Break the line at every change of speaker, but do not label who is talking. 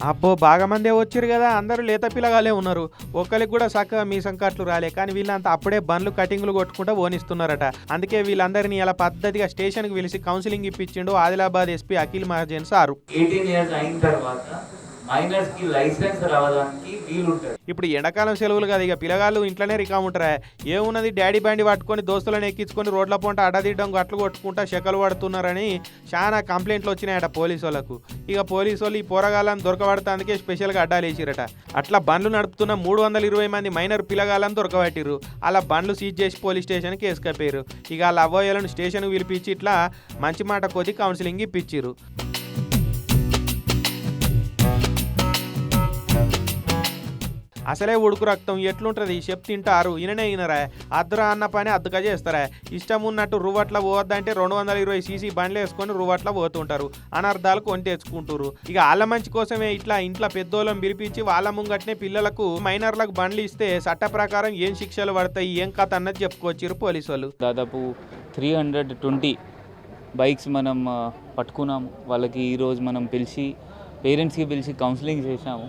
అబ్బో! బాగా మందే వచ్చిర్రు గదా! అందరూ లేత పిల్లగాళ్ళే ఉన్నారు. ఒక్కళ్ళకి గూడా సక్కగా మీసం కట్లు రాలే. కానీ వీళ్ళంతా అప్పుడే బండ్లు కటింగ్‌లు కొట్టుకుంటా పోనిస్తున్నారట. అందుకే వీళ్ళందరిని ఇలా పద్ధతిగా స్టేషన్‌కి పిలిచి కౌన్సెలింగ్ ఇప్పించిండు Adilabad SP Akhil Mahajan sir.
18 years అయిన తర్వాత మైనర్స్‌కి లైసెన్స్ రావడానికి వీలుంటది.
ఇప్పుడు ఎండాకాలం సెలవులు కదా, ఇక పిల్లగాళ్ళు ఇంట్లోనే రికాముంటారా? ఏమున్నది, డాడీ బండి పట్టుకొని దోస్తులను ఎక్కించుకొని రోడ్ల పొంట అడ్డదిడ్డం గట్లు కొట్టుకుంటా షెకలు పడుతున్నారని చాలా కంప్లైంట్లు వచ్చినాయట పోలీసు వాళ్ళకు. ఇక పోలీసు వాళ్ళు ఈ పోరగాళ్ళని దొరకబడతానికే స్పెషల్గా అడ్డాలు వేసిరట. అట్లా బండ్లు నడుపుతున్న 320 మంది మైనర్ పిల్లగాళ్ళని దొరకబట్టిర్రు. అలా బండ్లు సీజ్ చేసి పోలీస్ స్టేషన్కి వేసుకపోయారు. ఇక వాళ్ళ అవ్వయ్యలను స్టేషన్కి పిలిపించి ఇట్లా మంచి మాట కొద్ది కౌన్సిలింగ్ ఇప్పించిర్రు. అసలే ఉడుకు రక్తం ఎట్లుంటుంది చెప్తే తింటారు, ఈయననే ఈయనరా. అద్దరా అన్న పని అద్దగా చేస్తారా. ఇష్టం ఉన్నట్టు రువ్వట్ల పోవద్దంటే 220 సీసీ బండ్లు వేసుకొని రువ్వట్ల పోతుంటారు. అనర్థాలు కొని తెచ్చుకుంటారు. ఇక వాళ్ళ మంచి కోసమే ఇట్లా ఇంట్లో పెద్దోళ్ళని పిలిపించి వాళ్ళ ముంగట్నే పిల్లలకు మైనర్లకు బండ్లు ఇస్తే చట్ట ప్రకారం ఏం శిక్షలు పడతాయి, ఏం కథ అన్నది చెప్పుకొచ్చారు పోలీసు వాళ్ళు.
దాదాపు 320 బైక్స్ మనం పట్టుకున్నాము. వాళ్ళకి ఈరోజు మనం పిలిచి పేరెంట్స్కి పిలిచి కౌన్సిలింగ్ చేశాము.